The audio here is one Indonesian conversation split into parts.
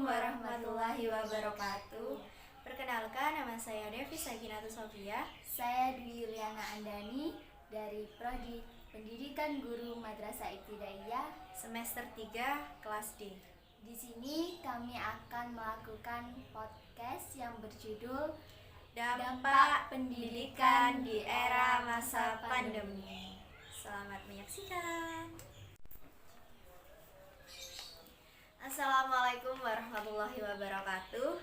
warahmatullahi wabarakatuh. Perkenalkan, nama saya Devi Sakinatu Sofia. Saya Dwi Yuliana Andani dari Prodi Pendidikan Guru Madrasah Ibtidaiyah Semester 3 kelas D. Di sini kami akan melakukan podcast yang berjudul Dampak Pendidikan di Era Masa Pandemi. Selamat menyaksikan. Assalamualaikum warahmatullahi wabarakatuh.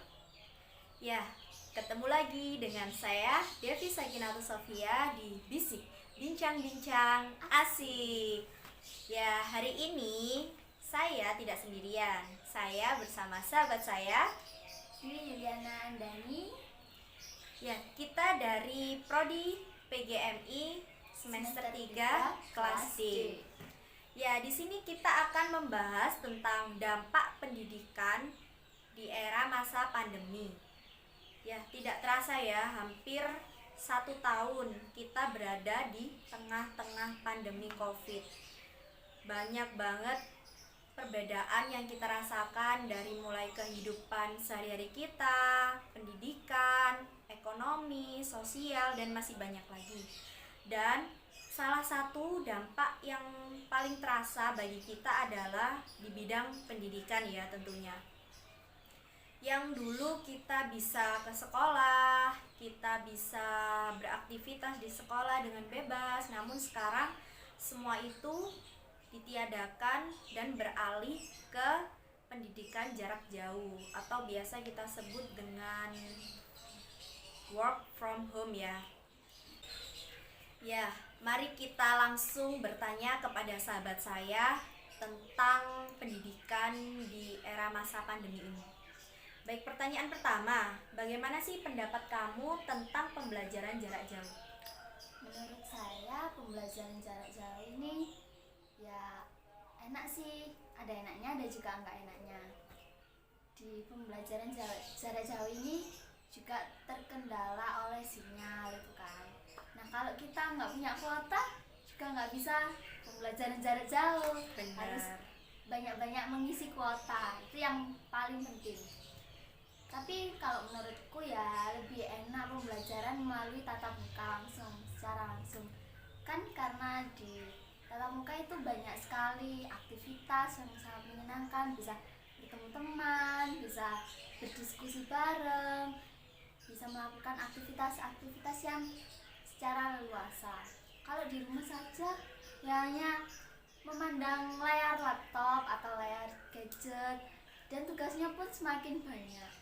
Ya, ketemu lagi dengan saya Devi Sakinatu Sofia di Bisik Bincang-bincang Asik. Ya, hari ini saya tidak sendirian. Saya bersama sahabat saya Dwi Yuliana Andani. Ya, kita dari Prodi PGMI semester 3 kelas D. Ya, di sini kita akan membahas tentang dampak pendidikan di era masa pandemi. Ya, tidak terasa ya, hampir 1 tahun kita berada di tengah-tengah pandemi COVID. Banyak banget perbedaan yang kita rasakan dari mulai kehidupan sehari-hari kita, pendidikan, ekonomi, sosial, dan masih banyak lagi. Dan salah satu dampak yang paling terasa bagi kita adalah di bidang pendidikan ya tentunya. Yang dulu kita bisa ke sekolah, kita bisa beraktivitas di sekolah dengan bebas, namun sekarang semua itu ditiadakan dan beralih ke pendidikan jarak jauh atau biasa kita sebut dengan work from home ya. Ya, mari kita langsung bertanya kepada sahabat saya tentang pendidikan di era masa pandemi ini. Baik, pertanyaan pertama, bagaimana sih pendapat kamu tentang pembelajaran jarak jauh? Menurut saya pembelajaran jarak jauh ini ya enak sih, ada enaknya ada juga enggak enaknya. Di pembelajaran jarak jauh ini juga terkendala oleh sinyal itu kan. Nah, kalau kita nggak punya kuota juga nggak bisa pembelajaran jarak jauh. Benar. Harus banyak-banyak mengisi kuota, itu yang paling penting. Tapi kalau menurutku ya lebih enak pembelajaran melalui tatap muka secara langsung. Kan karena di tatap muka itu banyak sekali aktivitas yang sangat menyenangkan, bisa bertemu teman, bisa berdiskusi bareng, bisa melakukan aktivitas-aktivitas yang secara leluasa. Kalau di rumah saja ya hanya memandang layar laptop atau layar gadget dan tugasnya pun semakin banyak.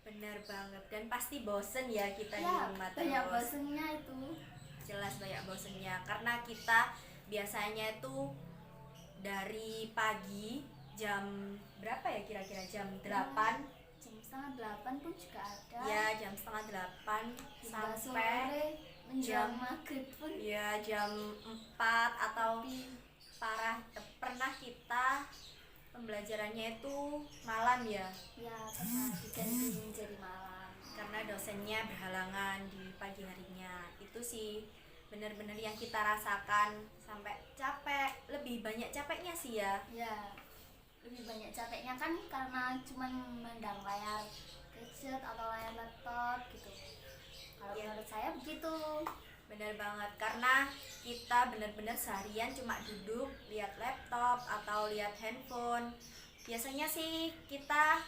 Benar banget, dan pasti bosen ya kita di Ya, rumah banyak terus. bosennya itu. Jelas banyak bosennya karena kita biasanya itu dari pagi jam berapa ya, kira-kira jam 8 Jam setengah 8 pun juga ada. ya, jam setengah 8 Hingga sampai sore menjelang jam- maghrib pun. ya jam 4 atau pernah kita pembelajarannya itu malam ya, Ya, pernah diganti menjadi malam. karena dosennya berhalangan di pagi harinya. Itu sih benar-benar yang kita rasakan, sampai capek, lebih banyak capeknya sih ya. Ya, lebih banyak capeknya kan karena cuman memandang layar gadget atau layar laptop gitu. Kalau Ya. menurut saya begitu. Benar banget, karena kita benar-benar seharian cuma duduk lihat laptop atau lihat handphone. Biasanya sih kita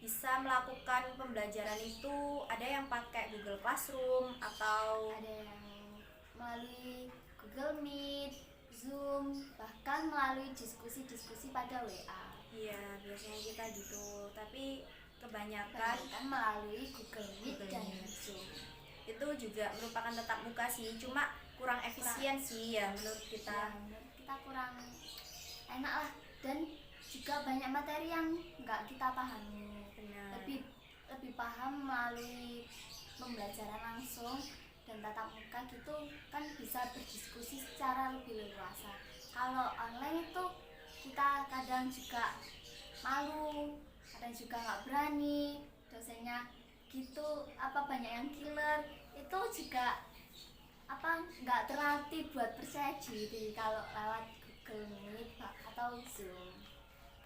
bisa melakukan pembelajaran itu ada yang pakai Google Classroom atau Ada yang melalui Google Meet, Zoom, bahkan melalui diskusi-diskusi pada WA. iya, biasanya kita gitu. Tapi kebanyakan Bahkan melalui Google Meet Google dan Meet. Zoom. itu juga merupakan tatap muka sih, cuma kurang efisien sih ya menurut kita. Ya, menurut kita kurang enak lah, dan juga banyak materi yang nggak kita pahami. Benar. Lebih paham melalui pembelajaran langsung dan tatap muka gitu kan, bisa berdiskusi secara lebih leluasa. Kalau online itu kita kadang juga malu, kadang juga nggak berani, dosennya gitu banyak yang killer, itu juga nggak terlatih buat percaya diri kalau lewat Google Meet atau Zoom.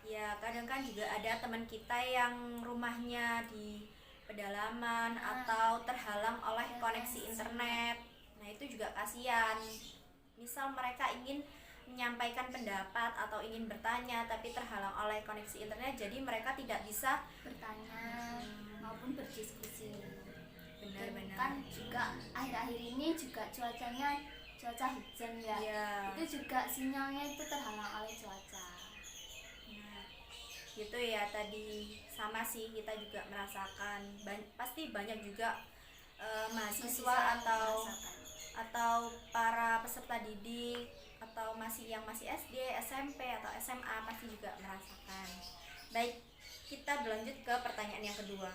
Ya, kadang kan juga ada teman kita yang rumahnya di pedalaman atau terhalang oleh koneksi internet. Nah, itu juga kasihan. Misal mereka ingin menyampaikan pendapat atau ingin bertanya tapi terhalang oleh koneksi internet, jadi mereka tidak bisa bertanya maupun berdiskusi. benar-benar. Kan juga akhir-akhir ini juga cuacanya cuaca hujan ya. Iya. Itu juga sinyalnya itu terhalang oleh cuaca. Nah, gitu ya, tadi sama sih, kita juga merasakan pasti banyak juga mahasiswa atau para peserta didik atau yang masih SD, SMP atau SMA pasti juga merasakan. Baik, kita berlanjut ke pertanyaan yang kedua.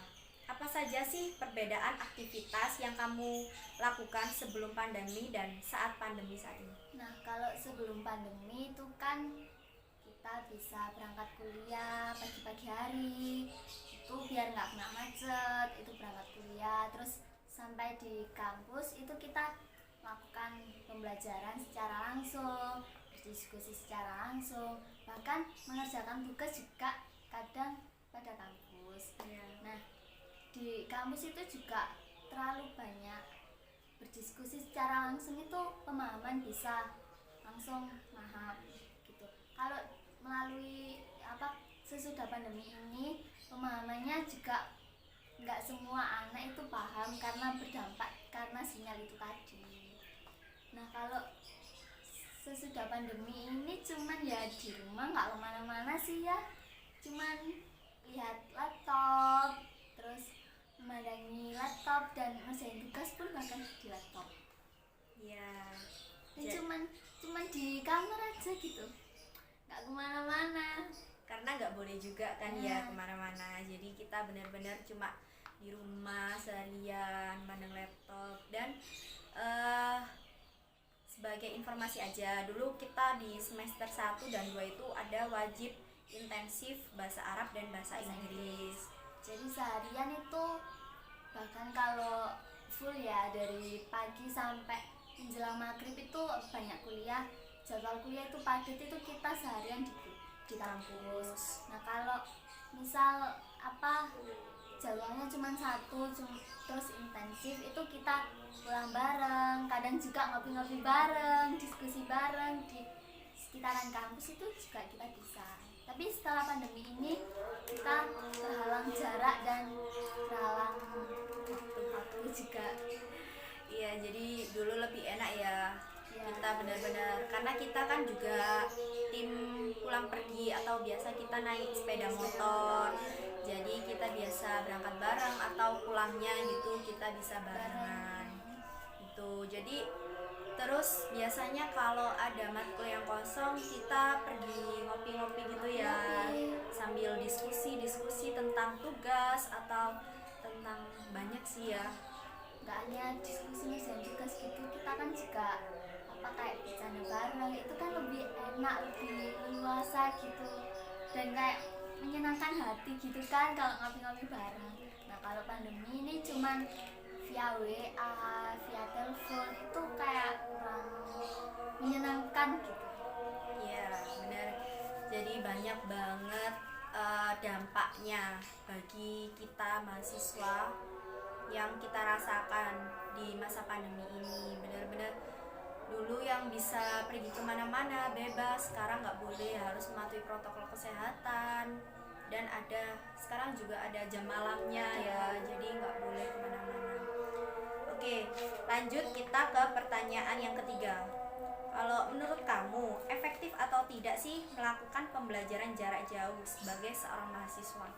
Apa saja sih perbedaan aktivitas yang kamu lakukan sebelum pandemi dan saat pandemi saat ini? Nah, kalau sebelum pandemi itu kan kita bisa berangkat kuliah pagi-pagi hari, itu biar nggak kena macet, itu berangkat kuliah, terus sampai di kampus itu kita melakukan pembelajaran secara langsung, berdiskusi secara langsung, bahkan mengerjakan tugas juga kadang pada kampus. Nah, di kampus itu juga terlalu banyak berdiskusi secara langsung, itu pemahaman bisa langsung paham gitu. Kalau melalui sesudah pandemi ini, pemahamannya juga nggak semua anak itu paham karena berdampak karena sinyal itu tadi. Nah, kalau sesudah pandemi ini cuman ya di rumah, nggak kemana-mana sih ya, cuman lihat laptop, terus memandangi laptop dan ngerjain tugas pun bahkan di laptop. Ya, Cuman di kamar aja gitu, nggak kemana-mana. karena nggak boleh juga kan ya kemana-mana, jadi kita benar-benar cuma di rumah seharian mandang laptop. Dan sebagai informasi aja, dulu kita di semester 1 dan 2 itu ada wajib intensif bahasa Arab dan bahasa Inggris. Jadi seharian itu bahkan kalau full ya, dari pagi sampai menjelang maghrib itu banyak kuliah, jadwal kuliah itu padat, itu kita seharian di kampus. Nah, kalau misal jadwalnya cuma satu terus intensif, itu kita pulang bareng, kadang juga ngopi-ngopi bareng, diskusi bareng di sekitaran kampus, itu juga kita bisa. Tapi setelah pandemi ini kita terhalang jarak dan terhalang waktu juga. Iya, jadi dulu lebih enak ya. Kita benar-benar, karena kita kan juga tim pulang pergi atau biasa kita naik sepeda motor, jadi kita biasa berangkat bareng atau pulangnya gitu kita bisa barengan gitu. Jadi terus biasanya kalau ada matkul yang kosong, kita pergi ngopi-ngopi gitu ya, sambil diskusi tentang tugas atau tentang banyak sih ya. Nggak hanya diskusi dan tugas gitu, kita kan juga kayak bercanda bareng, itu kan lebih enak, lebih leluasa gitu, dan kayak menyenangkan hati gitu kan kalau ngopi-ngopi bareng. Nah, kalau pandemi ini cuman via WA, via telepon, itu kayak kurang menyenangkan gitu. Iya, benar. Jadi banyak banget dampaknya bagi kita mahasiswa yang kita rasakan di masa pandemi ini. Benar-benar dulu yang bisa pergi kemana-mana bebas, sekarang nggak boleh, harus mematuhi protokol kesehatan. Dan sekarang juga ada jam malamnya ya, jadi nggak boleh kemana-mana. Oke, lanjut kita ke pertanyaan yang ketiga. Kalau menurut kamu, efektif atau tidak sih melakukan pembelajaran jarak jauh sebagai seorang mahasiswa?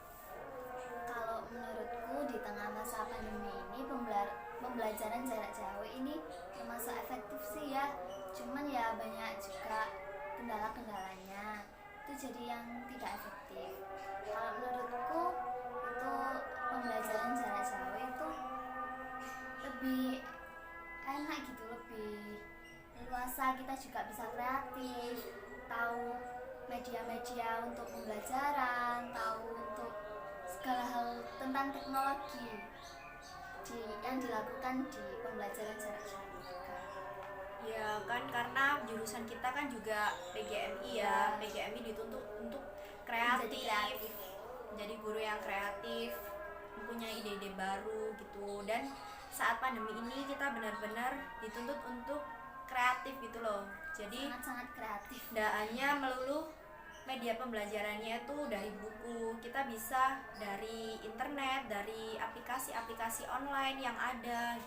Kalau menurutku di tengah masa pandemi ini, pembelajaran jarak jauh ini termasuk efektif sih ya. Cuman ya banyak juga kendala-kendalanya, itu jadi yang tidak efektif. Kalau menurutku itu pembelajaran jarak jauh itu lebih enak gitu, lebih leluasa, kita juga bisa kreatif, tahu media-media untuk pembelajaran, tahu untuk segala hal tentang teknologi yang dilakukan di pembelajaran jarak jauh juga. Ya kan, karena jurusan kita kan juga PGMI ya. PGMI dituntut untuk kreatif, menjadi guru yang kreatif, mempunyai ide-ide baru gitu. Dan saat pandemi ini kita benar-benar dituntut untuk kreatif gitu loh. Jadi sangat-sangat kreatif. tidak hanya melulu media pembelajarannya itu dari buku, kita bisa dari internet, dari aplikasi-aplikasi online yang ada.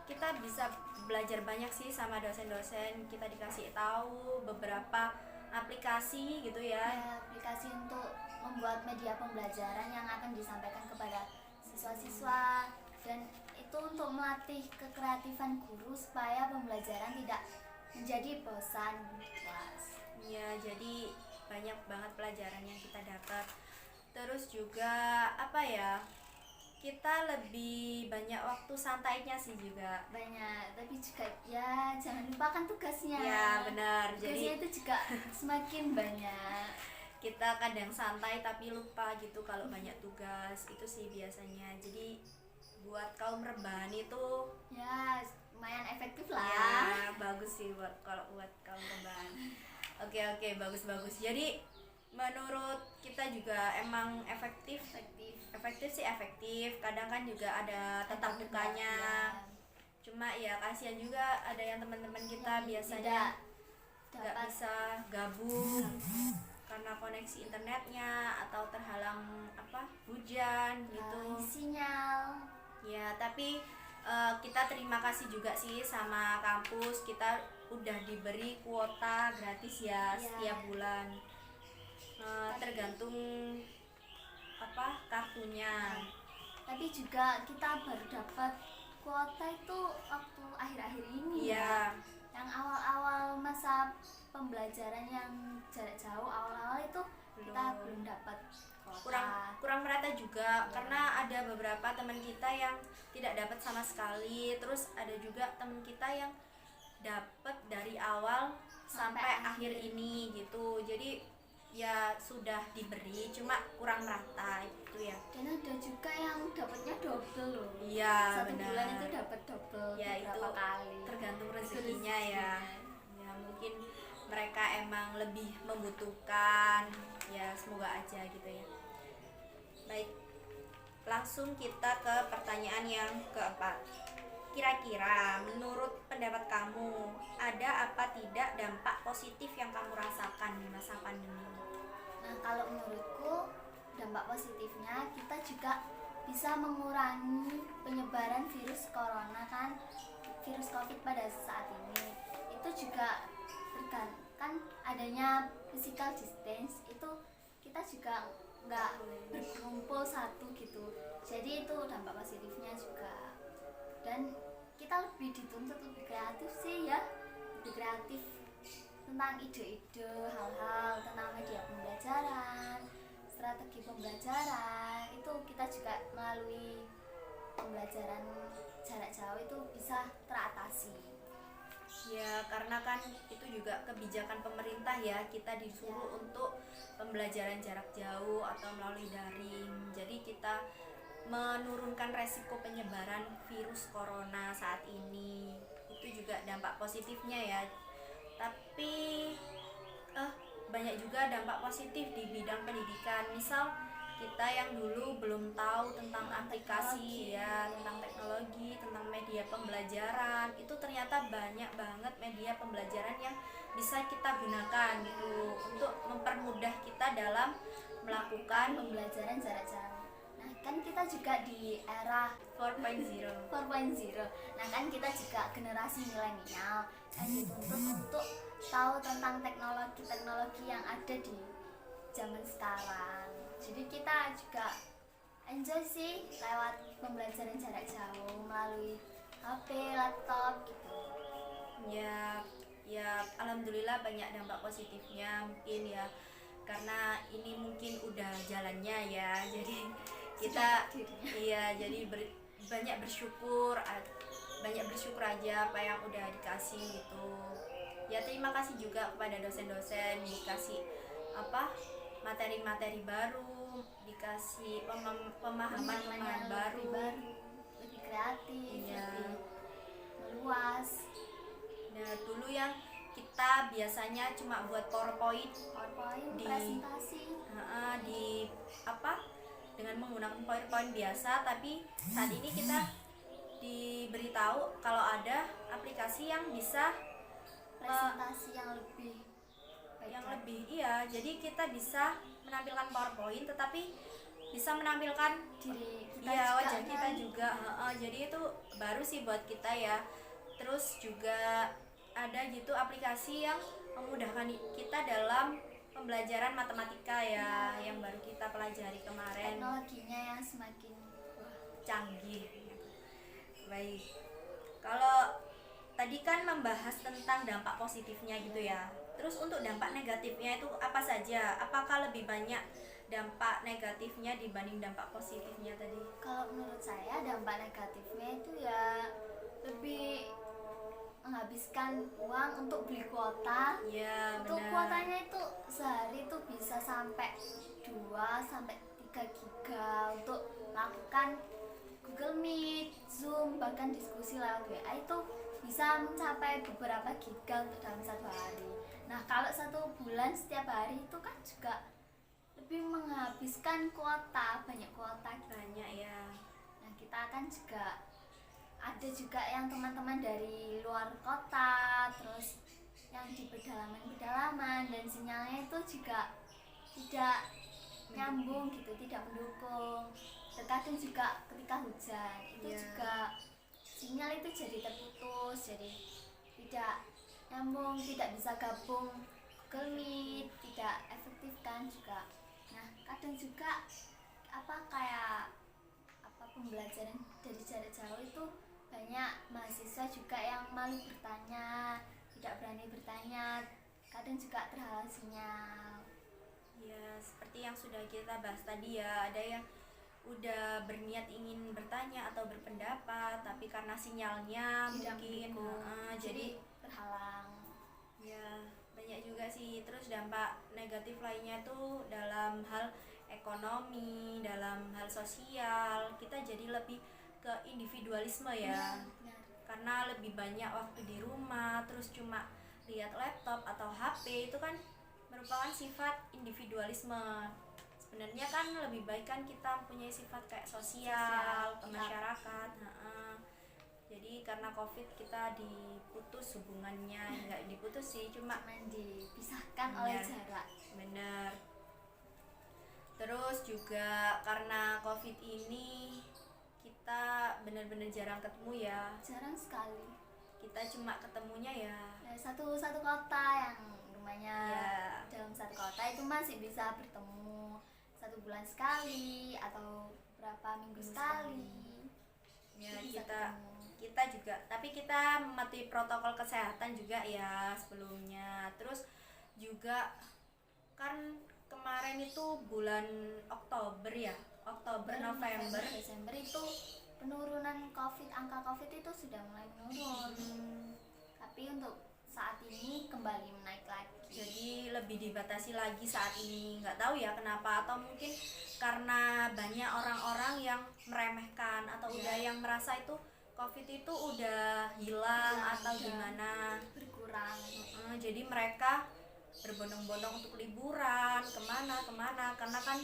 Kita bisa belajar banyak sih sama dosen-dosen, kita dikasih tahu beberapa aplikasi gitu ya. Aplikasi untuk membuat media pembelajaran yang akan disampaikan kepada siswa-siswa, dan itu untuk melatih kekreatifan guru supaya pembelajaran tidak menjadi bosan. Ya, jadi banyak banget pelajaran yang kita dapat. Terus juga apa ya, kita lebih banyak waktu santainya sih juga. Banyak, tapi juga ya jangan lupakan tugasnya. Ya benar, tugasnya jadi itu juga semakin banyak. kita kadang santai tapi lupa gitu kalau banyak tugas, itu sih biasanya. Jadi buat kaum rebahan itu Ya lumayan efektif lah. ya bagus sih buat kaum rebahan. Oke, bagus. Jadi menurut kita juga emang efektif sih, efektif. Kadang kan juga ada tetap mukanya. Cuma ya kasihan juga ada yang teman-teman kita Yang biasanya tidak nggak dapat bisa gabung karena koneksi internetnya atau terhalang hujan gitu. sinyal. Ya, tapi kita terima kasih juga sih sama kampus, kita udah diberi kuota gratis ya setiap bulan. Tergantung kartunya. Tapi juga kita baru dapat kuota itu waktu akhir-akhir ini Iya. Yang awal-awal masa pembelajaran yang jarak jauh, awal-awal itu kita belum dapat kuota. kurang merata juga karena ada beberapa teman kita yang tidak dapat sama sekali. Terus ada juga teman kita yang dapat dari awal sampai akhir ini gitu. Jadi ya sudah diberi, cuma kurang merata itu ya. Dan ada juga yang dapatnya double loh. Iya, Satu benar. bulan itu dapat double Ya itu beberapa kali. tergantung rezekinya ya. Ya mungkin mereka emang lebih membutuhkan, ya semoga aja gitu ya. Baik, langsung kita ke pertanyaan yang keempat. Kira-kira menurut pendapat kamu, ada apa tidak dampak positif yang kamu rasakan di masa pandemi? Nah, kalau menurutku dampak positifnya kita juga bisa mengurangi penyebaran virus corona kan, virus COVID pada saat ini. Itu juga kan adanya physical distance, itu kita juga nggak berkumpul satu gitu. Jadi itu dampak positifnya juga. Dan kita lebih dituntut lebih kreatif sih ya, lebih kreatif tentang ide-ide hal-hal tentang media pembelajaran, strategi pembelajaran. Itu kita juga melalui pembelajaran jarak jauh itu bisa teratasi. Ya karena kan itu juga kebijakan pemerintah ya, kita disuruh untuk pembelajaran jarak jauh atau melalui daring. Jadi kita menurunkan resiko penyebaran virus corona saat ini. Itu juga dampak positifnya ya. Tapi banyak juga dampak positif di bidang pendidikan. Misal kita yang dulu belum tahu tentang aplikasi ya, tentang teknologi, tentang media pembelajaran, itu ternyata banyak banget media pembelajaran yang bisa kita gunakan gitu untuk mempermudah kita dalam melakukan Pembelajaran jarak jauh. Nah, kan kita juga di era 4.0. 4.0. Nah, kan kita juga generasi milenial yang dituntut untuk tahu tentang teknologi yang ada di zaman sekarang. Jadi kita juga enjoy sih lewat pembelajaran jarak jauh melalui HP, laptop gitu. Ya alhamdulillah banyak dampak positifnya mungkin ya, karena ini mungkin udah jalannya ya. Jadi kita jadi banyak bersyukur aja apa yang udah dikasih gitu ya. Terima kasih juga kepada dosen-dosen, dikasih materi-materi baru, dikasih pemahaman baru, lebih kreatif, ya. lebih meluas. Nah dulu yang kita biasanya cuma buat PowerPoint di presentasi. di apa dengan menggunakan PowerPoint biasa, tapi saat ini kita diberitahu kalau ada aplikasi yang bisa Presentasi yang lebih baik. iya, jadi kita bisa menampilkan PowerPoint tetapi bisa menampilkan Diri kita iya juga, wajah kita kan? juga. Jadi itu baru sih buat kita ya. Terus juga ada gitu aplikasi yang memudahkan kita dalam pembelajaran matematika ya, yang baru kita pelajari kemarin. Teknologinya yang semakin Canggih. Baik. Kalau tadi kan membahas tentang dampak positifnya gitu ya. Terus untuk dampak negatifnya itu apa saja? Apakah lebih banyak dampak negatifnya dibanding dampak positifnya tadi? kalau menurut saya dampak negatifnya itu ya lebih menghabiskan uang untuk beli kuota. Ya, Untuk benar. kuotanya itu sehari itu bisa sampai 2 sampai 3 giga untuk melakukan Google Meet, Zoom, bahkan diskusi lewat WA itu bisa mencapai beberapa giga untuk dalam satu hari. Nah, kalau 1 bulan setiap hari itu kan juga lebih menghabiskan kuota, banyak kuota gitu. Banyak ya. Nah, kita kan juga ada juga yang teman-teman dari luar kota, terus yang di pedalaman-pedalaman, dan sinyalnya itu juga tidak nyambung gitu, tidak mendukung. Terkadang juga ketika hujan itu Iya. juga sinyal itu jadi terputus, jadi tidak nyambung, tidak bisa gabung Google Meet, tidak efektif kan juga. Nah, kadang juga kayak pembelajaran dari jarak jauh itu banyak mahasiswa juga yang malu bertanya, tidak berani bertanya, kadang juga terhalang sinyal. Ya, seperti yang sudah kita bahas tadi ya, ada yang udah berniat ingin bertanya atau berpendapat tapi karena sinyalnya Tidak mungkin mendukung, jadi terhalang. ya banyak juga sih. Terus dampak negatif lainnya tuh dalam hal ekonomi, dalam hal sosial, kita jadi lebih ke individualisme ya. Benar. Karena lebih banyak waktu di rumah, terus cuma lihat laptop atau HP, itu kan merupakan sifat individualisme. Sebenarnya kan lebih baik kan kita punya sifat kayak sosial ke masyarakat. Jadi karena COVID kita diputus hubungannya, nggak diputus sih, cuma Cuman dipisahkan oleh Benar. jarak. bener. Terus juga karena COVID ini kita bener-bener jarang ketemu ya. Jarang sekali. Kita cuma ketemunya ya Ya, satu kota yang rumahnya ya dalam satu kota itu masih bisa bertemu 1 bulan sekali atau berapa minggu sekali. ya Bisa kita ketemu. juga, tapi kita mematuhi protokol kesehatan juga ya sebelumnya. Terus juga kan kemarin itu bulan Oktober ya, Oktober November. Desember itu penurunan angka COVID itu sudah mulai menurun. Tapi untuk saat ini kembali menaik lagi. Jadi lebih dibatasi lagi saat ini. Nggak tahu ya kenapa, atau mungkin karena banyak orang-orang yang meremehkan atau udah yang merasa itu COVID itu udah hilang atau udah gimana. berkurang. Jadi mereka berbondong-bondong untuk liburan kemana karena kan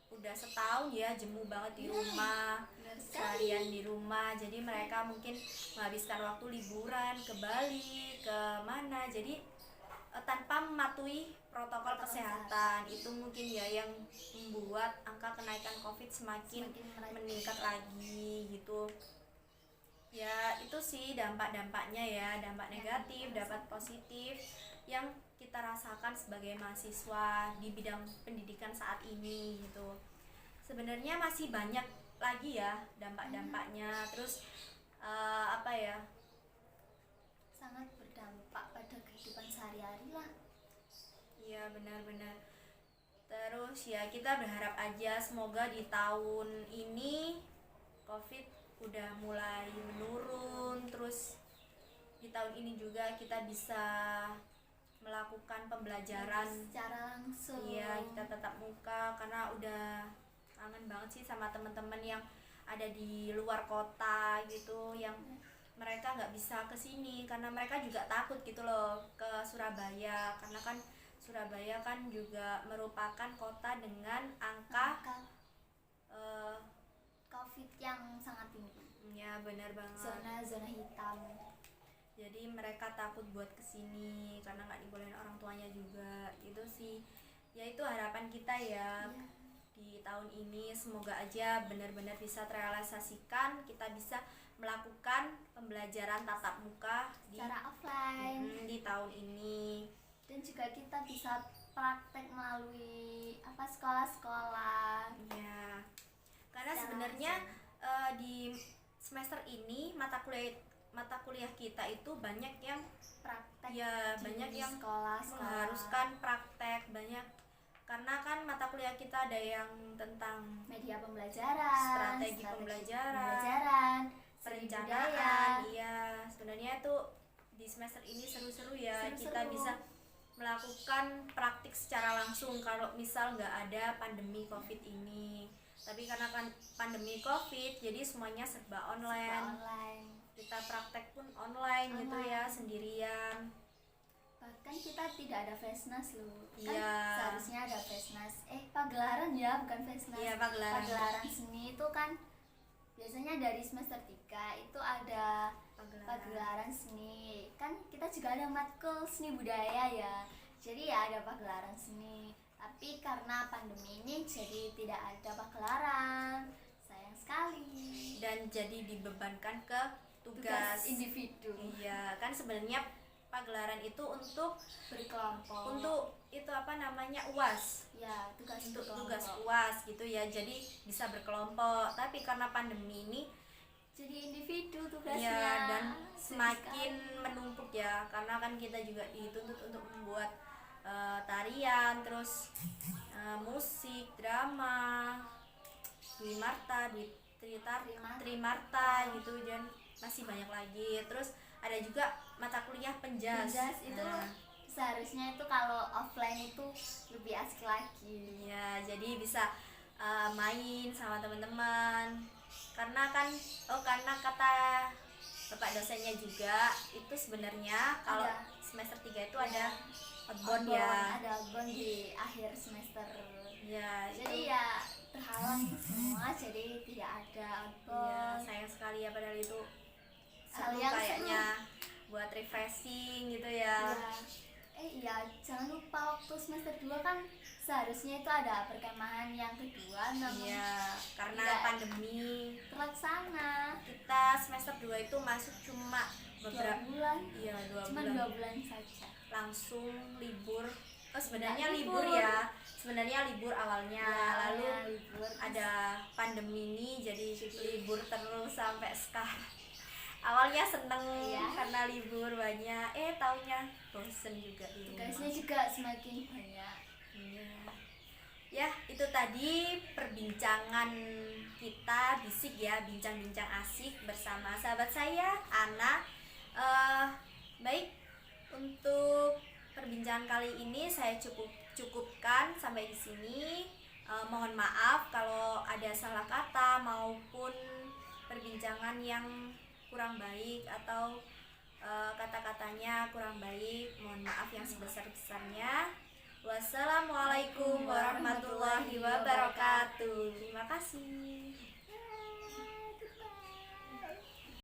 udah setahun ya jemu banget di rumah, Benar sekali. seharian di rumah. Jadi mereka mungkin menghabiskan waktu liburan ke Bali, ke mana, jadi tanpa mematuhi protokol kesehatan. Itu mungkin ya yang membuat angka kenaikan COVID semakin meningkat lagi gitu ya. Itu sih dampak-dampaknya ya, dampak negatif, dampak positif yang kita rasakan sebagai mahasiswa di bidang pendidikan saat ini gitu. Sebenarnya masih banyak lagi ya dampak-dampaknya. Terus apa ya, Sangat berdampak pada kehidupan sehari-hari lah. iya benar-benar. Terus ya kita berharap aja semoga di tahun ini COVID udah mulai menurun, terus di tahun ini juga kita bisa melakukan pembelajaran secara langsung. iya, kita tetap muka karena udah kangen banget sih sama teman-teman yang ada di luar kota gitu, yang mereka nggak bisa ke sini karena mereka juga takut gitu loh ke Surabaya, karena kan Surabaya kan juga merupakan kota dengan angka Angka eh, COVID yang sangat tinggi, ya benar banget. zona hitam. Jadi mereka takut buat kesini karena nggak dibolehin orang tuanya juga. Itu sih, ya itu harapan kita ya Iya. di tahun ini. Semoga aja benar-benar bisa terrealisasikan, kita bisa melakukan pembelajaran tatap muka Secara offline. di tahun ini. Dan juga kita bisa praktek melalui sekolah-sekolah. Ya, karena Secara sebenarnya langsung. di semester ini mata kuliah kita itu banyak yang Praktek ya di banyak yang sekolah mengharuskan praktek banyak, karena kan mata kuliah kita ada yang tentang media pembelajaran, strategi pembelajaran, seni budaya. perencanaan. Iya, sebenarnya itu di semester ini seru-seru ya. Seru-seru. Kita bisa melakukan praktik secara langsung kalau misal nggak ada pandemi COVID ini. Tapi karena kan pandemi COVID, jadi semuanya serba Serba online. online. Kita praktek pun online gitu ya, Online. sendirian. Bahkan kita tidak ada Fesnas loh. Kan Iya. seharusnya ada Fesnas. Pagelaran ya, bukan Fesnas. Iya, pagelaran. Pagelaran seni itu kan biasanya dari semester 3 itu ada pagelaran seni. Kan kita juga ada matkul seni budaya ya. Jadi ya ada pagelaran seni. Tapi karena pandemi ini jadi tidak ada pagelaran. Sayang sekali. Dan jadi dibebankan ke tugas. Individu. Iya, kan sebenarnya pagelaran itu untuk Berkelompok. itu apa namanya, UAS. Ya, tugas Untuk berkelompok. tugas UAS gitu ya. Jadi bisa berkelompok. Tapi karena pandemi ini Jadi individu tugasnya. ya, dan Sedih semakin sekali. menumpuk ya, karena kan kita juga dituntut untuk membuat tarian, terus musik, drama, Dwi Marta, Trimarta gitu, dan masih banyak lagi. Terus ada juga mata kuliah penjas. Penjas itu seharusnya itu kalau offline itu lebih asik lagi. Ya, jadi bisa main sama teman-teman. Karena kata bapak dosennya juga itu sebenarnya kalau Ada. semester 3 itu ada outbound Outbound, ya. ada outbound di akhir semester. Ya, Jadi itu ya terhalang semua, jadi tidak ada ya, outbound. sayang sekali ya, padahal itu Hal seru yang kayaknya buat refreshing gitu ya. Iya, jangan lupa waktu semester 2 kan seharusnya itu ada perkemahan yang kedua, namun Iya, karena Tidak. pandemi terlaksana kita semester 2 itu masuk cuma 2 beberapa bulan, iya 2 cuma bulan 2 bulan saja. langsung libur. Sebenarnya Nggak libur libur. ya, sebenarnya libur awalnya, lalu Ya, libur ada pandemi ini jadi libur terus sampai sekarang. Awalnya seneng Iya. karena libur banyak, taunya bosen juga di rumah. tugasnya juga semakin banyak. Iya. Ya, itu tadi perbincangan kita bisik ya, bincang-bincang asik bersama sahabat saya, Ana. Baik, untuk perbincangan kali ini saya cukupkan sampai di sini. Mohon maaf kalau ada salah kata maupun perbincangan yang kurang baik atau kata-katanya kurang baik. Mohon maaf yang sebesar-besarnya. Wassalamualaikum warahmatullahi wabarakatuh. Terima kasih.